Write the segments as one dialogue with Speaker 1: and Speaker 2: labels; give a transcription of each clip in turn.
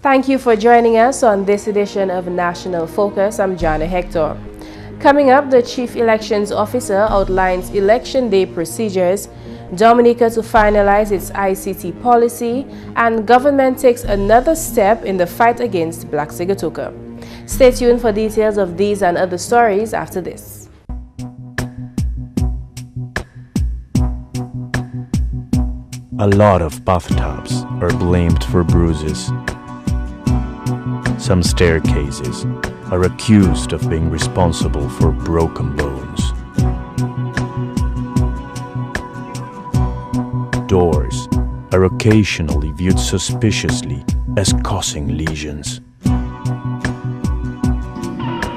Speaker 1: Thank you for joining us on this edition of National Focus. I'm Jarna Hector. Coming up, the Chief Elections Officer outlines Election Day procedures, Dominica to finalize its ICT policy, and government takes another step in the fight against Black Sigatoka. Stay tuned for details of these and other stories after this.
Speaker 2: A lot of bathtubs are blamed for bruises. Some staircases are accused of being responsible for broken bones. Doors are occasionally viewed suspiciously as causing lesions.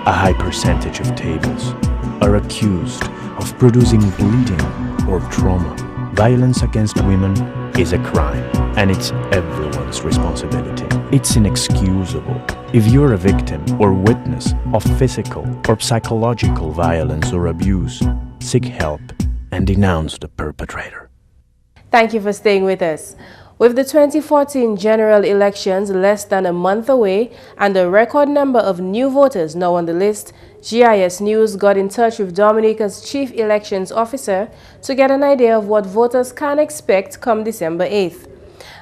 Speaker 2: A high percentage of tables are accused of producing bleeding or trauma. Violence against women is a crime, and it's everyone's responsibility. It's inexcusable. If you're a victim or witness of physical or psychological violence or abuse, seek help and denounce the perpetrator.
Speaker 1: Thank you for staying with us. With the 2014 general elections less than a month away and a record number of new voters now on the list, GIS News got in touch with Dominica's Chief Elections Officer to get an idea of what voters can expect come December 8th.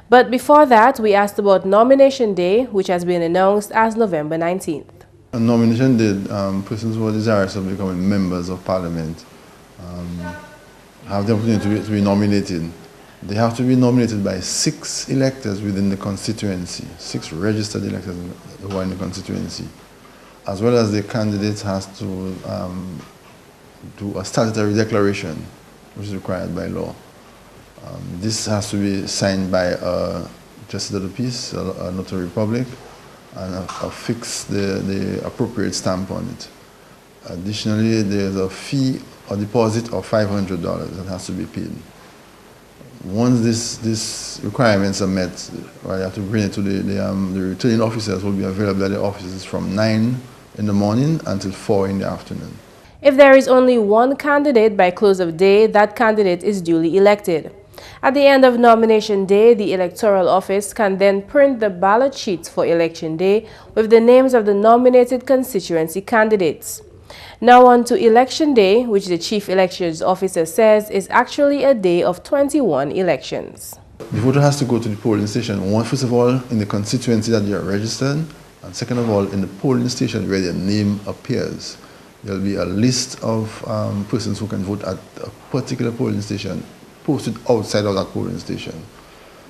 Speaker 1: But before that, we asked about Nomination Day, which has been announced as November 19th.
Speaker 3: On Nomination Day, persons who are desirous of becoming members of Parliament have the opportunity to be nominated. They have to be nominated by 6 electors within the constituency, 6 registered electors who are in the constituency, as well as the candidate has to do a statutory declaration, which is required by law. This has to be signed by a justice of the peace, a notary public, and affix the appropriate stamp on it. Additionally, there's a fee or deposit of $500 that has to be paid. Once these requirements are met, you have to bring it to the returning officers will be available at the offices from 9 in the morning until 4 in the afternoon.
Speaker 1: If there is only one candidate by close of day, that candidate is duly elected. At the end of Nomination Day, the Electoral Office can then print the ballot sheets for Election Day with the names of the nominated constituency candidates. Now on to Election Day, which the Chief Elections Officer says is actually a day of 21 elections.
Speaker 3: The voter has to go to the polling station, first of all, in the constituency that they are registered, and second of all, in the polling station where their name appears. There will be a list of persons who can vote at a particular polling station posted outside of that polling station.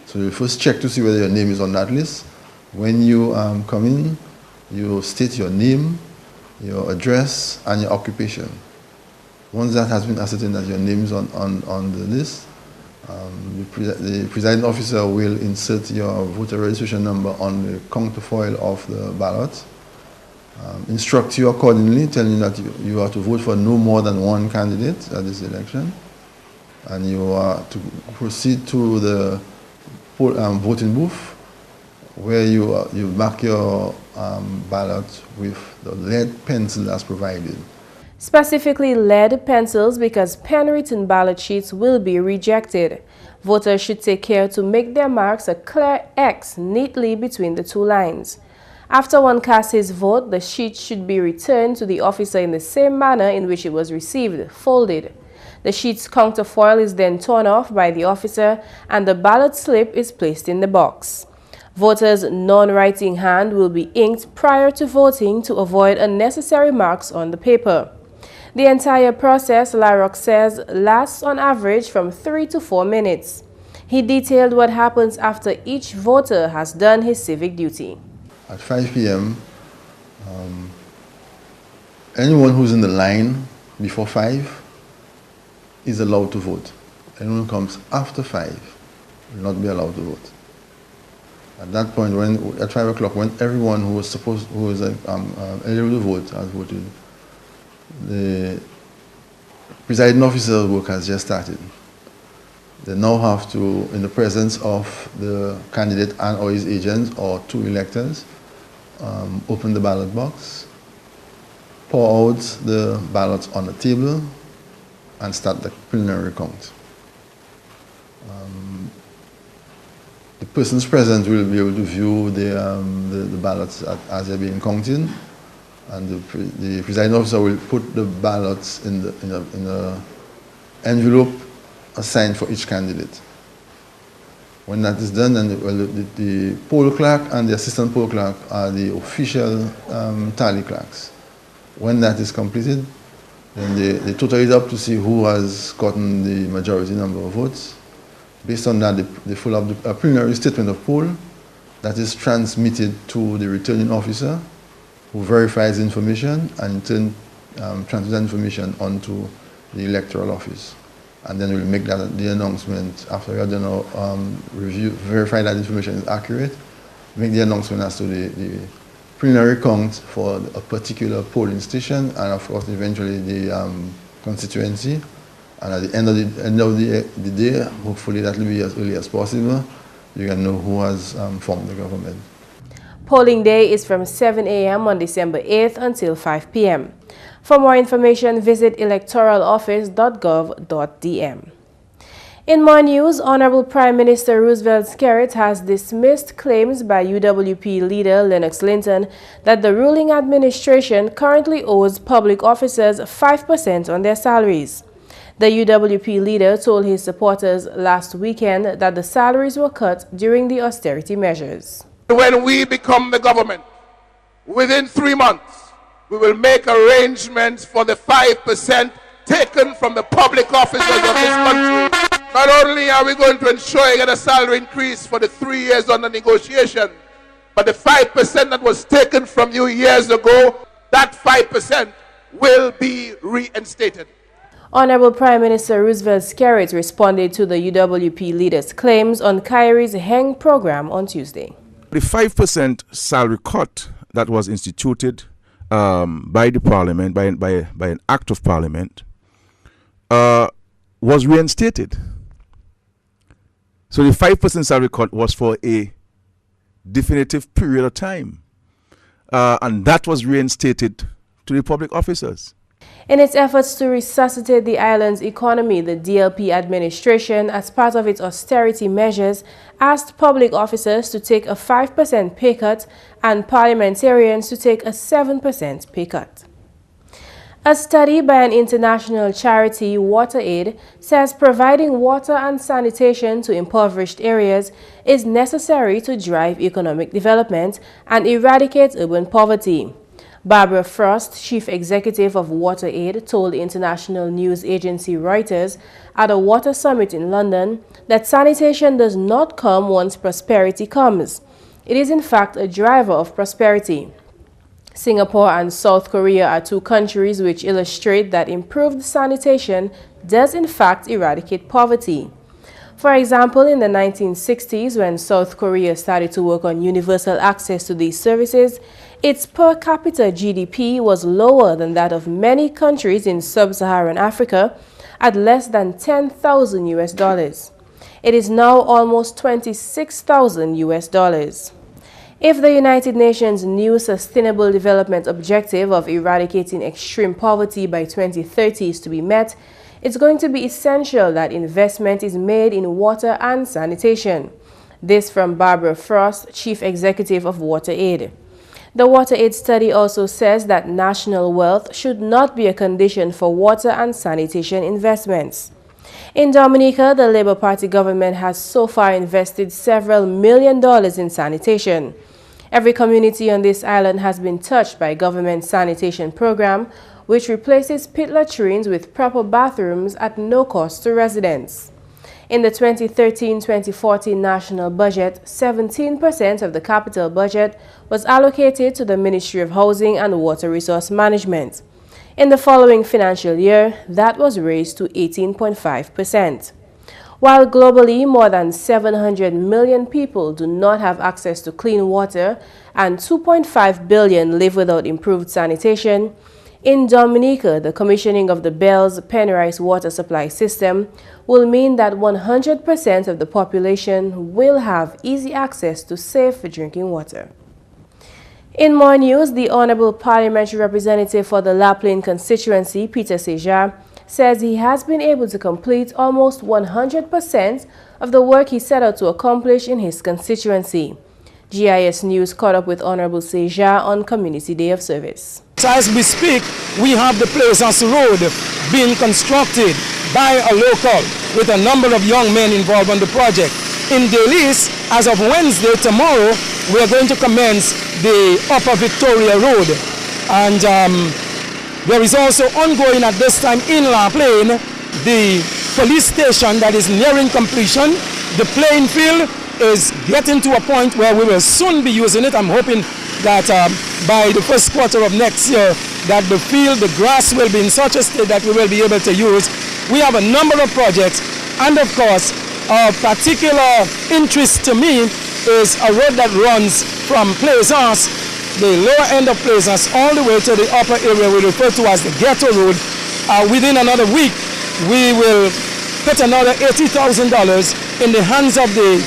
Speaker 3: So you first check to see whether your name is on that list. When you come in, you state your name, your address, and your occupation. Once that has been ascertained that your name is on the list, the presiding officer will insert your voter registration number on the counterfoil of the ballot, instruct you accordingly, telling you that you are to vote for no more than one candidate at this election, and you are to proceed to the voting booth, where you mark your ballot with the lead pencil as provided.
Speaker 1: Specifically lead pencils because pen-written ballot sheets will be rejected. Voters should take care to make their marks a clear X neatly between the 2 lines. After one casts his vote, the sheet should be returned to the officer in the same manner in which it was received, folded. The sheet's counterfoil is then torn off by the officer and the ballot slip is placed in the box. Voters' non-writing hand will be inked prior to voting to avoid unnecessary marks on the paper. The entire process, Larrock says, lasts on average from 3 to 4 minutes. He detailed what happens after each voter has done his civic duty.
Speaker 3: At 5 p.m., anyone who's in the line before 5 is allowed to vote. Anyone who comes after 5 will not be allowed to vote. At that point, at 5 o'clock, when everyone who is eligible to vote has voted, the presiding officer's work has just started. They now have to, in the presence of the candidate and or his agents or 2 electors, open the ballot box, pour out the ballots on the table, and start the preliminary count. The persons present will be able to view the ballots as they're being counted, and the presiding officer will put the ballots in the envelope assigned for each candidate. When that is done, then the poll clerk and the assistant poll clerk are the official tally clerks. When that is completed, then they total it up to see who has gotten the majority number of votes. Based on that, they fill up a preliminary statement of poll that is transmitted to the returning officer, who verifies the information and in turn transmits that information onto the electoral office. And then we'll make that the announcement after we have done verify that information is accurate, make the announcement as to the preliminary count for a particular polling station, and of course eventually the constituency. And at the end of the day, hopefully that will be as early as possible. You can know who has formed the government.
Speaker 1: Polling day is from 7 a.m. on December 8th until 5 p.m. For more information, visit electoraloffice.gov.dm. In more news, Honorable Prime Minister Roosevelt Skerrit has dismissed claims by UWP leader Lennox Linton that the ruling administration currently owes public officers 5% on their salaries. The UWP leader told his supporters last weekend that the salaries were cut during the austerity measures.
Speaker 4: When we become the government, within 3 months, we will make arrangements for the 5% taken from the public officers of this country. Not only are we going to ensure you get a salary increase for the 3 years under negotiation, but the 5% that was taken from you years ago, that 5% will be reinstated.
Speaker 1: Honorable Prime Minister Roosevelt Skerrit responded to the UWP leader's claims on Kyrie's Heng program on Tuesday.
Speaker 5: The 5% salary cut that was instituted by the Parliament, by an act of Parliament, was reinstated. So the 5% salary cut was for a definitive period of time, and that was reinstated to the public officers.
Speaker 1: In its efforts to resuscitate the island's economy, the DLP administration, as part of its austerity measures, asked public officers to take a 5% pay cut and parliamentarians to take a 7% pay cut. A study by an international charity, WaterAid, says providing water and sanitation to impoverished areas is necessary to drive economic development and eradicate urban poverty. Barbara Frost, chief executive of WaterAid, told the international news agency Reuters at a water summit in London that sanitation does not come once prosperity comes. It is in fact a driver of prosperity. Singapore and South Korea are two countries which illustrate that improved sanitation does in fact eradicate poverty. For example, in the 1960s, when South Korea started to work on universal access to these services, its per capita GDP was lower than that of many countries in sub-Saharan Africa at less than $10,000 US. It is now almost $26,000 US. If the United Nations' new Sustainable Development Objective of eradicating extreme poverty by 2030 is to be met, it's going to be essential that investment is made in water and sanitation. This from Barbara Frost, chief executive of WaterAid. The WaterAid study also says that national wealth should not be a condition for water and sanitation investments. In Dominica, the Labour Party government has so far invested several $1 million in sanitation. Every community on this island has been touched by government sanitation program, which replaces pit latrines with proper bathrooms at no cost to residents. In the 2013-2014 national budget, 17% of the capital budget was allocated to the Ministry of Housing and Water Resource Management. In the following financial year, that was raised to 18.5%. While globally more than 700 million people do not have access to clean water and 2.5 billion live without improved sanitation, in Dominica, the commissioning of the Bells Penrice water supply system will mean that 100% of the population will have easy access to safe drinking water. In more news, the Honorable Parliamentary Representative for the Lapland constituency, Peter Sejar, says he has been able to complete almost 100% of the work he set out to accomplish in his constituency. GIS News caught up with Honorable Seja on Community Day of Service.
Speaker 6: As we speak, we have the Plaisance Road being constructed by a local with a number of young men involved on the project. In Delis, as of Wednesday, tomorrow, we are going to commence the Upper Victoria Road. And there is also ongoing at this time in La Plaine, the police station that is nearing completion. The playing field is getting to a point where we will soon be using it. I'm hoping that by the first quarter of next year, that the field, the grass will be in such a state that we will be able to use. We have a number of projects, and of course, of particular interest to me is a road that runs from Plaisance, the lower end of Plaisance, all the way to the upper area we refer to as the Ghetto Road. Within another week, we will put another $80,000 in the hands of the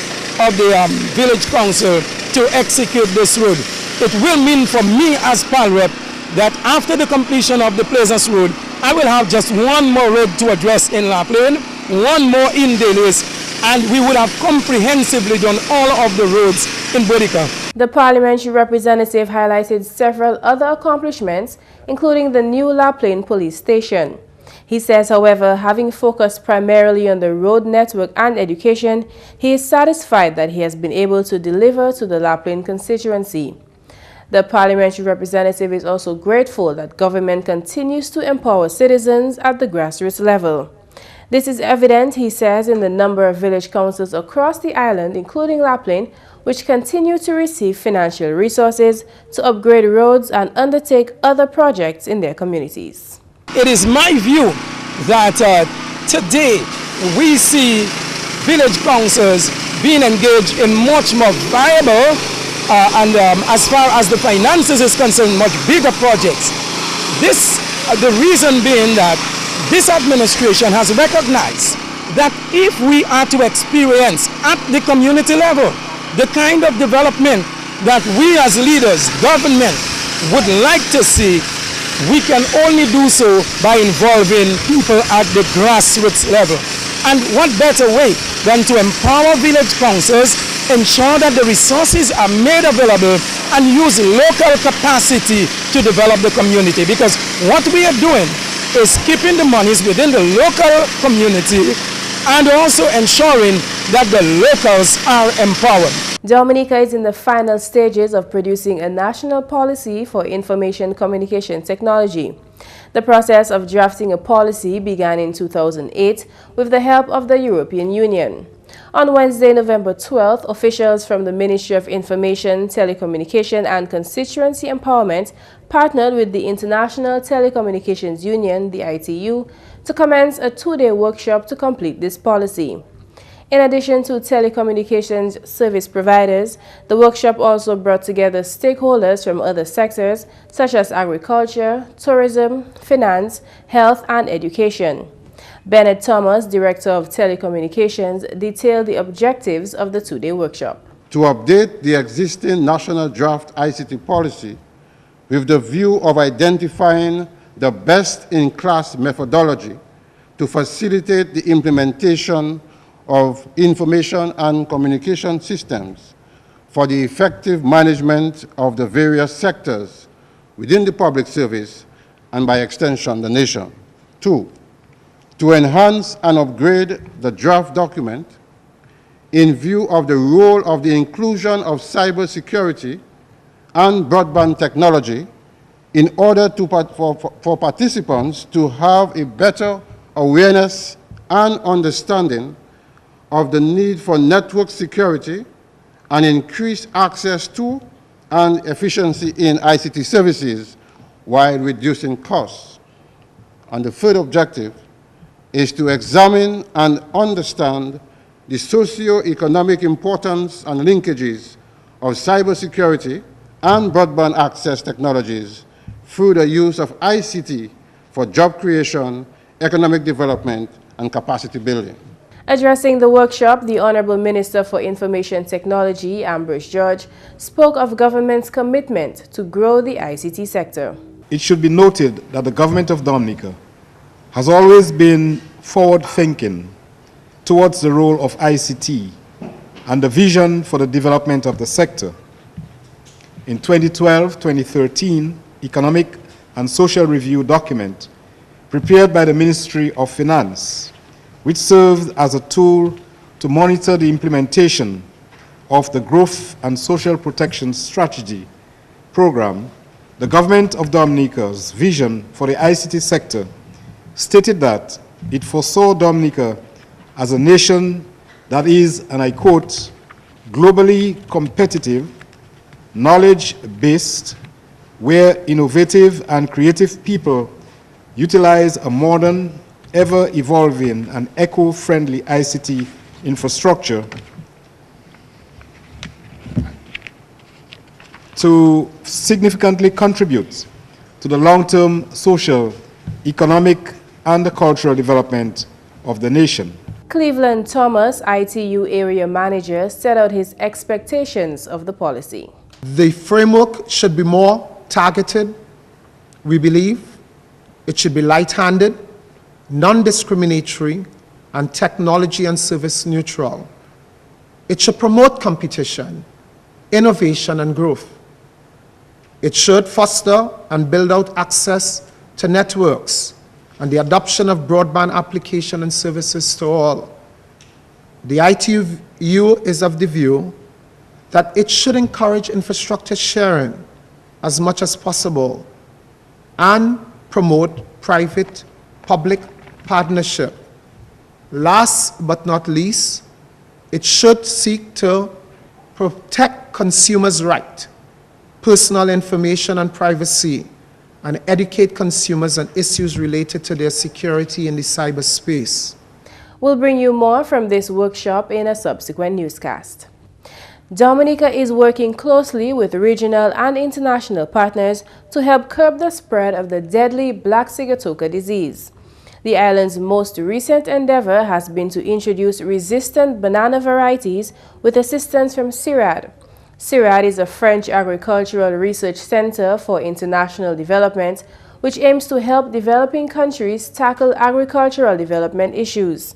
Speaker 6: village council to execute this road. It will mean for me as PAL rep that after the completion of the Plaisance Road, I will have just one more road to address in La Plaine, one more in Delis, and we would have comprehensively done all of the roads in Bodica.
Speaker 1: The parliamentary representative highlighted several other accomplishments, including the new La Plaine police station. He says, however, having focused primarily on the road network and education, he is satisfied that he has been able to deliver to the La Plaine constituency. The parliamentary representative is also grateful that government continues to empower citizens at the grassroots level. This is evident, he says, in the number of village councils across the island, including La Plaine, which continue to receive financial resources to upgrade roads and undertake other projects in their communities.
Speaker 6: It is my view that today we see village councils being engaged in much more viable and as far as the finances is concerned, much bigger projects. This, the reason being that this administration has recognized that if we are to experience at the community level the kind of development that we as leaders, government, would like to see, we can only do so by involving people at the grassroots level. And what better way than to empower village councils, ensure that the resources are made available, and use local capacity to develop the community. Because what we are doing is keeping the monies within the local community and also ensuring that the locals are empowered.
Speaker 1: Dominica is in the final stages of producing a national policy for information communication technology. The process of drafting a policy began in 2008 with the help of the European Union. On Wednesday, November 12th, officials from the Ministry of Information, Telecommunication and Constituency Empowerment partnered with the International Telecommunications Union, the ITU, to commence a two-day workshop to complete this policy. In addition to telecommunications service providers, the workshop also brought together stakeholders from other sectors such as agriculture, tourism, finance, health, and education. Bernard Thomas, Director of Telecommunications, detailed the objectives of the two-day workshop.
Speaker 7: To update the existing national draft ICT policy with the view of identifying the best-in-class methodology to facilitate the implementation of information and communication systems for the effective management of the various sectors within the public service and by extension the nation. 2, to enhance and upgrade the draft document in view of the role of the inclusion of cybersecurity and broadband technology in order for participants to have a better awareness and understanding of the need for network security and increased access to and efficiency in ICT services while reducing costs. And the third objective is to examine and understand the socio-economic importance and linkages of cybersecurity and broadband access technologies through the use of ICT for job creation, economic development, and capacity building.
Speaker 1: Addressing the workshop, the Honorable Minister for Information Technology, Ambrose George, spoke of government's commitment to grow the ICT sector.
Speaker 8: It should be noted that the government of Dominica
Speaker 6: has always been forward-thinking towards the role of ICT and the vision for the development of the sector. In 2012-2013 Economic and Social Review document prepared by the Ministry of Finance, which served as a tool to monitor the implementation of the Growth and Social Protection Strategy program, the government of Dominica's vision for the ICT sector stated that it foresaw Dominica as a nation that is, and I quote, globally competitive, knowledge-based, where innovative and creative people utilize a modern, ever-evolving and eco-friendly ICT infrastructure to significantly contribute to the long-term social, economic, and cultural development of the nation.
Speaker 1: Cleveland Thomas, ITU area manager, set out his expectations of the policy.
Speaker 8: The framework should be more targeted, we believe. It should be light-handed, non-discriminatory, and technology and service neutral. It should promote competition, innovation, and growth. It should foster and build out access to networks and the adoption of broadband application and services to all. The ITU is of the view that it should encourage infrastructure sharing as much as possible and promote private-public partnership. Last but not least, it should seek to protect consumers' right, personal information and privacy, and educate consumers on issues related to their security in the cyberspace.
Speaker 1: We'll bring you more from this workshop in a subsequent newscast. Dominica is working closely with regional and international partners to help curb the spread of the deadly Black Sigatoka disease. The island's most recent endeavor has been to introduce resistant banana varieties with assistance from CIRAD. CIRAD is a French agricultural research center for international development, which aims to help developing countries tackle agricultural development issues.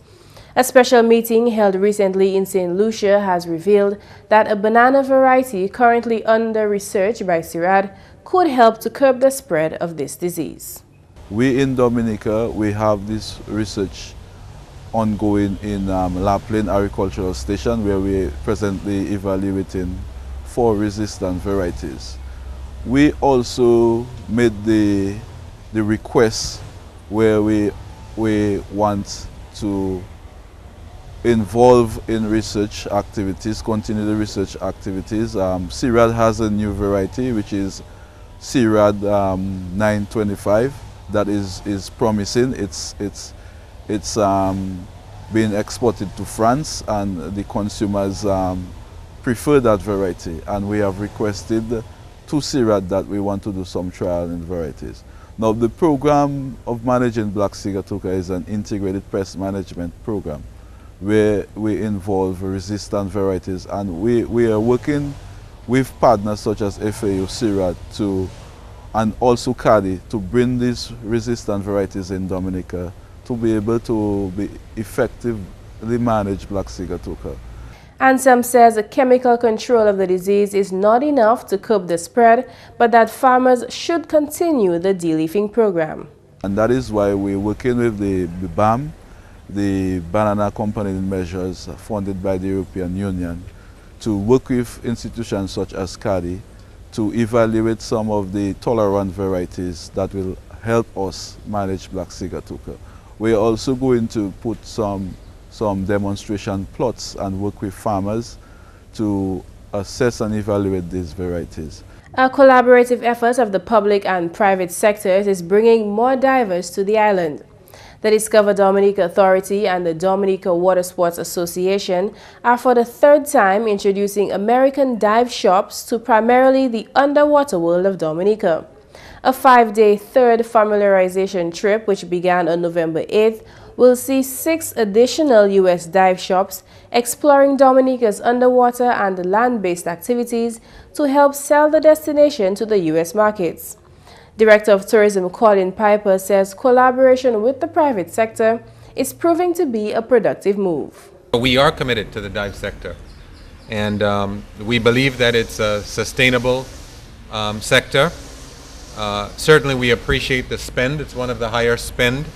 Speaker 1: A special meeting held recently in St. Lucia has revealed that a banana variety currently under research by CIRAD could help to curb the spread of this disease.
Speaker 5: We in Dominica, we have this research ongoing in La Plaine Agricultural Station, where we're presently evaluating 4 resistant varieties. We also made the request where we want to involve in research activities, continue the research activities. CIRAD has a new variety, which is CIRAD 925, that is promising. It's being exported to France, and the consumers prefer that variety, and we have requested to CIRAD that we want to do some trial in varieties. Now, the program of managing Black Sigatoka is an integrated pest management program where we involve resistant varieties, and we are working with partners such as FAO, CIRAD, and also CADI to bring these resistant varieties in Dominica to be able to be effectively manage Black Sigatoka.
Speaker 1: Ansem says the chemical control of the disease is not enough to curb the spread, but that farmers should continue the de-leafing program.
Speaker 5: And that is why we're working with the BAM, the Banana Accompanying Measures funded by the European Union, to work with institutions such as CADI to evaluate some of the tolerant varieties that will help us manage Black Sigatoka. We're also going to put some demonstration plots and work with farmers to assess and evaluate these varieties.
Speaker 1: A collaborative effort of the public and private sectors is bringing more divers to the island. The Discover Dominica Authority and the Dominica Water Sports Association are for the 3rd time introducing American dive shops to primarily the underwater world of Dominica. A 5-day third familiarization trip, which began on November 8th, will see 6 additional U.S. dive shops exploring Dominica's underwater and land-based activities to help sell the destination to the U.S. markets. Director of Tourism Colin Piper says collaboration with the private sector is proving to be a productive move.
Speaker 9: We are committed to the dive sector, and we believe that it's a sustainable sector. Certainly we appreciate the spend. It's one of the higher spend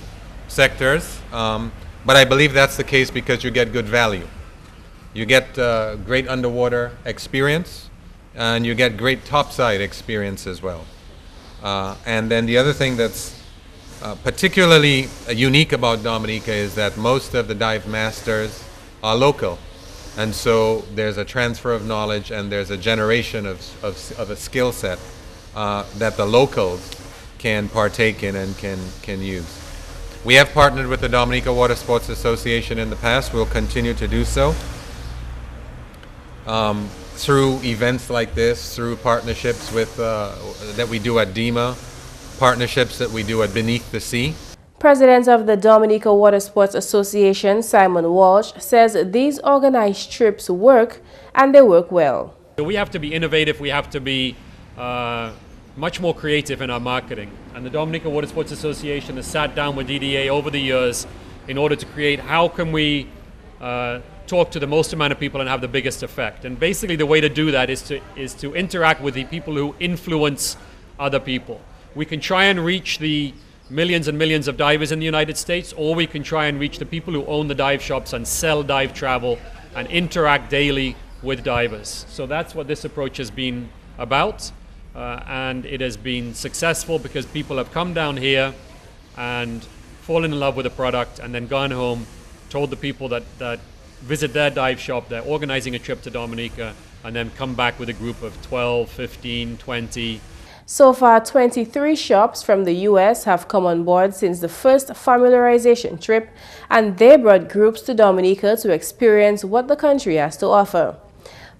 Speaker 9: sectors, but I believe that's the case because you get good value. You get great underwater experience, and you get great topside experience as well. And then the other thing that's particularly unique about Dominica is that most of the dive masters are local. And so there's a transfer of knowledge and there's a generation of a skill set that the locals can partake in and can use. We have partnered with the Dominica Water Sports Association in the past. We'll continue to do so through events like this, through partnerships with that we do at DEMA, partnerships that we do at Beneath the Sea.
Speaker 1: President of the Dominica Water Sports Association, Simon Walsh, says these organized trips work and they work well.
Speaker 10: We have to be innovative, we have to be much more creative in our marketing. And the Dominica Water Sports Association has sat down with DDA over the years in order to create how can we talk to the most amount of people and have the biggest effect. And basically the way to do that is to interact with the people who influence other people. We can try and reach the millions and millions of divers in the United States, or we can try and reach the people who own the dive shops and sell dive travel and interact daily with divers. So that's what this approach has been about, and it has been successful because people have come down here and fallen in love with the product and then gone home, told the people that visit their dive shop, they're organizing a trip to Dominica, and then come back with a group of 12, 15, 20.
Speaker 1: So far, 23 shops from the U.S. have come on board since the first familiarization trip, and they brought groups to Dominica to experience what the country has to offer.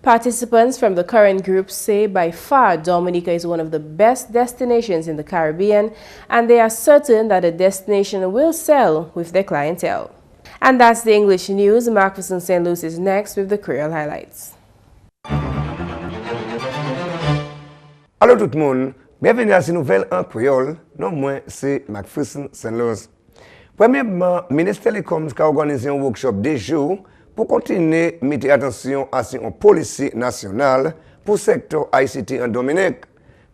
Speaker 1: Participants from the current group say by far Dominica is one of the best destinations in the Caribbean, and they are certain that the destination will sell with their clientele. And that's the English news. McPherson St. Luce is next with the Creole highlights.
Speaker 11: Allô tout le monde, bienvenue à cette nouvelle en créole. Non, moi, c'est McPherson St. Louis. Premièrement, le ministère Télécoms a organisé un workshop de jours pour continuer à mettre attention à une policy nationale pour le secteur ICT en Dominique.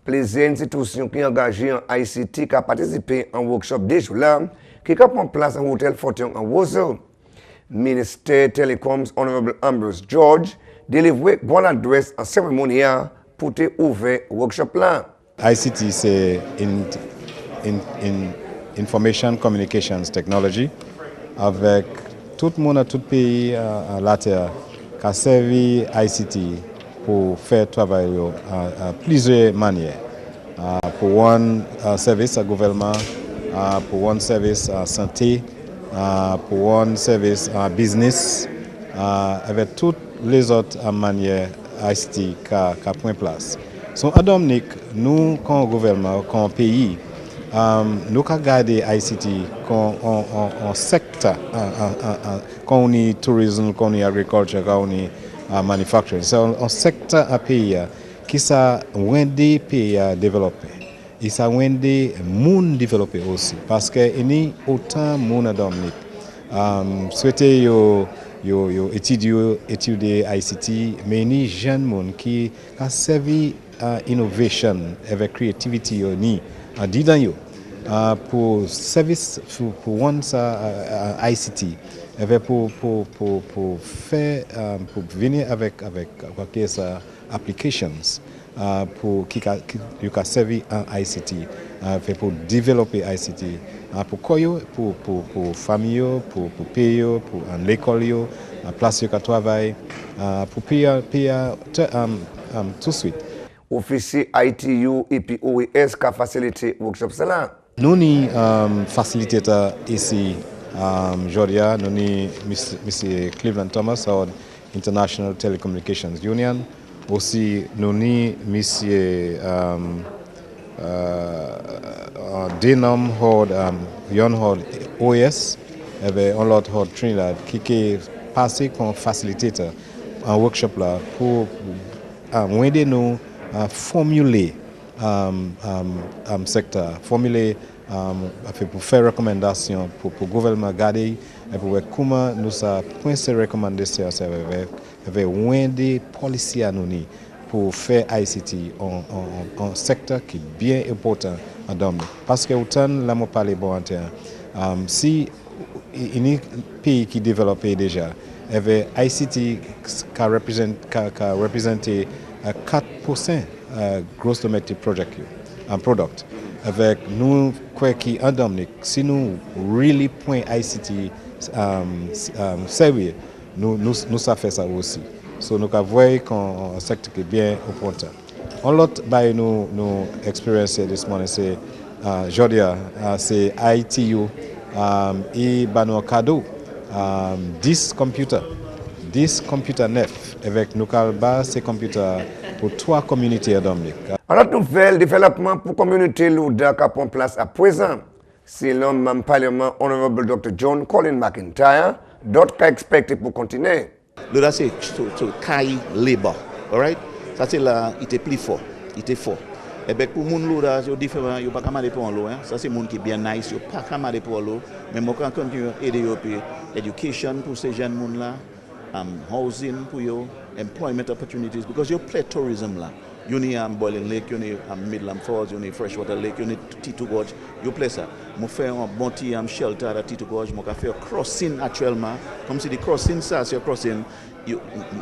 Speaker 11: Plusieurs institutions qui sont engagées en ICT qui ont participé en workshop de jours là, qui prend place en hôtel Fortune en Roseau. Ministère Télécoms, Honorable Ambrose George, délivré une adresse en cérémonie pour ouvrir le workshop là.
Speaker 12: ICT, c'est Information Communications Technology, avec tout le monde, tout pays à la Terre, qui a servi ICT pour faire travail à plusieurs manières. Pour un service à gouvernement, pour un service à santé, pour un service à business, avec toutes les autres manières ICT qui a pris place. So, à Dominique, nous, comme gouvernement, comme pays, nous avons gardé ICT comme un secteur, quand on est tourisme, quand on est agriculture, quand on est manufacturing. C'est un secteur à pays qui a des pays développés. Et ça a des monde développés aussi. Parce qu'il y a autant de monde à Dominique. Souhaiter étudier ICT, mais il y a des jeunes qui ont servi à l'innovation avec créativité pour service pour ICT, pour faire pour venir avec applications pour qui a servi en ICT, pour développer ICT. Pour famille, pour pays, pour l'école, pour place de travail, pour payer tout de suite.
Speaker 11: Officier ITU et puis OES qui a facilité le workshop.
Speaker 12: Nous sommes facilitateurs ici, Georgia, nous sommes M. Cleveland Thomas, International Telecommunications Union. Aussi, nous sommes M. Denom Hord, Yon Hord OS, et un autre Hord Trinidad qui est passé comme facilitateur en workshop là pour aider nous à formuler secteur, formuler pour faire recommandation pour le gouvernement garder et pour comment nous avons point ces recommandations avec des policiers anonymes pour faire ICT en secteur qui est bien important en Dominique. Parce que autant là moi parler bon en terme, si un pays qui développe déjà avec ICT qui représente 4% gross domestic product avec nous quoi qui en Dominique si nous really point ICT sérieux nous ça fait ça aussi so nous voyons qu'un secteur qui est bien important on l'autre by nous experience this morning c'est Jordia c'est ITU et bano cadeau 10 computers neufs avec nous calba ces computers pour 3 communautés à Dominique.
Speaker 11: Alors, nouvel développement pour la communauté Louda qui prend place à présent. C'est l'homme du Parlement, Honorable Dr. John Colin McIntyre, d'autres qui expecté pour continuer.
Speaker 13: Louda, c'est Kai Labor, all right? Ça, c'est là, il était plus fort, Et bien, pour les gens Louda, c'est différent, il n'y a pas qu'à pour l'eau. Ça, c'est les gens qui sont bien nice, il n'y a pas qu'à pour l'eau. Mais moi, quand je aider l'éducation pour ces jeunes là, housing pour eux, employment opportunities, because you play tourism là. You need Boiling Lake, you need Midland Falls, you need Freshwater Lake, you need Tito Gorge, you play ça. Moi faire un bon petit shelter à Tito Gorge, moi faire crossing actuellement, comme si the crossing ça, c'est crossing,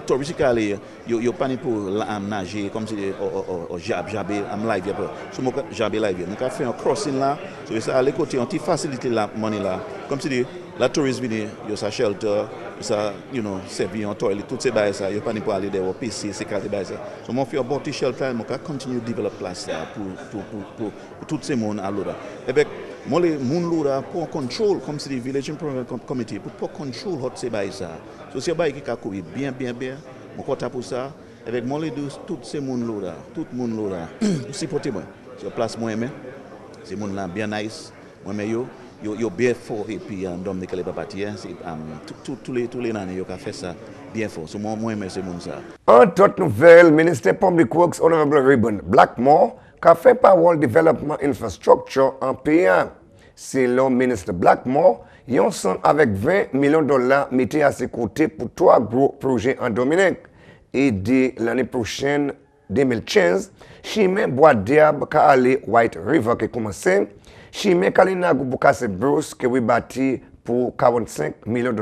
Speaker 13: touristically, you pas ni pour nager, comme si jabé, live peu. So moi jabé live, moi faire un crossing là, so ça aller côté anti faciliter la money là, comme si la tourisme vient, yo ça shelter, ça servir en toilette, tout ces bails ça, yo pas ni pour aller dans PC, c'est quartier bails ça. So moi faire un bon petit shelter, moi continue développer place là pour tous ces monde à l'autre. Et ben moi les monde là pour contrôle comme si le village improvement committee pour contrôle hot ces bails ça. So c'est bail qui ka courir bien, moi content pour ça. Avec moi les deux tous ces monde là, tout monde là, supporter moi. Sur place moi aimer. Ces monde là bien nice. Moi mais yo bien fort et puis en Dominique les papatis c'est tous les années yo ka fait ça bien fort. So moi aimer ces monde ça.
Speaker 11: En toute nouvelle, ministère Public Works Honorable Ribbon Blackmore qui a fait parole développement infrastructure en pays. C'est le ministre Blackmore, ils sont avec $20 millions mis à ses côtés pour 3 gros projets en Dominique. Et dès l'année prochaine, 2015, Chimé Bois Diable qui a allé White River qui a commencé, Chimé Kalinago Bukase Bruce qui a bâti pour $45 millions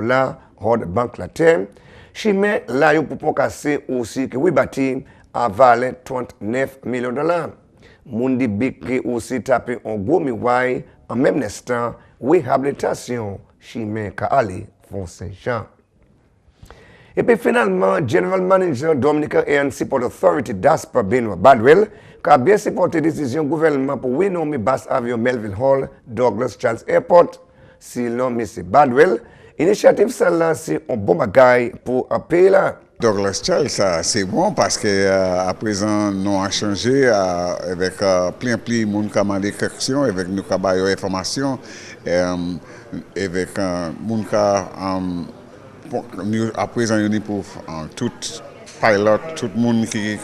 Speaker 11: hors de banque la terre, Chimé Layo pour casser aussi qui a bâti à valer $39 millions. Mundi Bikri aussi tapé en gros miwai en même instant réhabilitation Chimé Kaali Font Saint-Jean. Et puis finalement, General Manager Dominica and Support Authority Dasper Benoit Badwell qui a bien supporté la décision du gouvernement pour renommer base avion Melville Hall Douglas Charles Airport. Sinon, M. Badwell, l'initiative celle-là, c'est un bon bagage pour un pays là.
Speaker 14: Douglas Charles, c'est bon parce que à présent, nous avons changé avec plein de monde qui a demandé des questions, avec nous qui avons des informations, avec monde qui à présent, nous pour tout pilot, tout le monde qui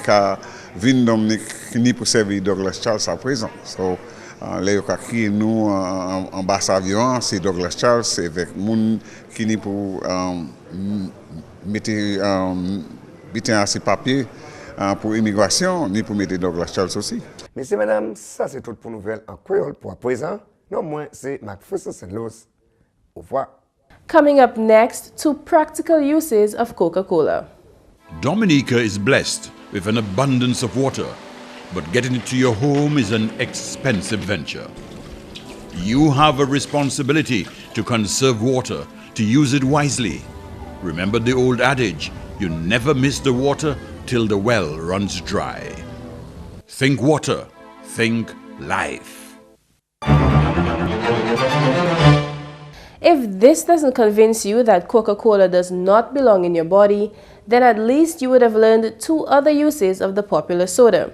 Speaker 14: vient Dominique, qui pour servir Douglas Charles à présent. So, les qui nous en bas avion, c'est Douglas Charles, c'est avec le monde qui pour mettre à ses papiers pour l'immigration, ni pour mettre Douglas Charles aussi.
Speaker 11: Messieurs, mesdames, ça c'est tout pour nouvelle en créole pour à présent. Non, moi, c'est McPherson St. Luce. Au revoir.
Speaker 1: Coming up next, 2 practical uses of Coca-Cola.
Speaker 15: Dominica is blessed with an abundance of water, but getting it to your home is an expensive venture. You have a responsibility to conserve water, to use it wisely. Remember the old adage, you never miss the water till the well runs dry. Think water, think life.
Speaker 1: If this doesn't convince you that Coca-Cola does not belong in your body, then at least you would have learned 2 other uses of the popular soda.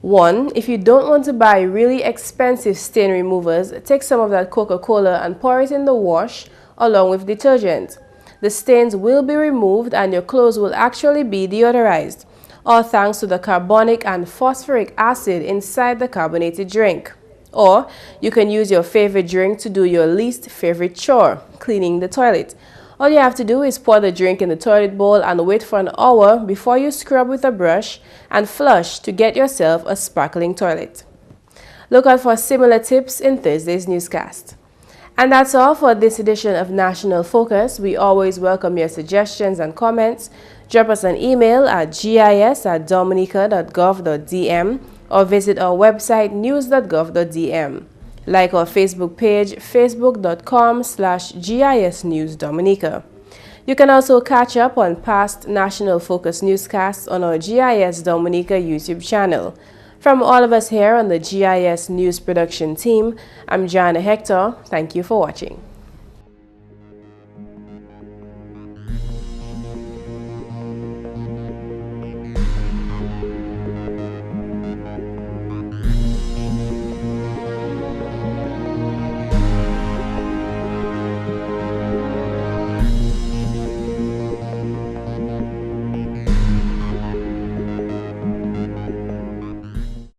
Speaker 1: 1, if you don't want to buy really expensive stain removers, take some of that Coca-Cola and pour it in the wash along with detergent. The stains will be removed and your clothes will actually be deodorized. all thanks to the carbonic and phosphoric acid inside the carbonated drink. Or you can use your favorite drink to do your least favorite chore, cleaning the toilet. All you have to do is pour the drink in the toilet bowl and wait for an hour before you scrub with a brush and flush to get yourself a sparkling toilet. Look out for similar tips in Thursday's newscast. And that's all for this edition of National Focus. We always welcome your suggestions and comments. Drop us an email at gis@dominica.gov.dm or visit our website news.gov.dm. Like our Facebook page, facebook.com/GIS News Dominica. You can also catch up on past National Focus newscasts on our GIS Dominica YouTube channel. From all of us here on the GIS News Production team, I'm Jarna Hector. Thank you for watching.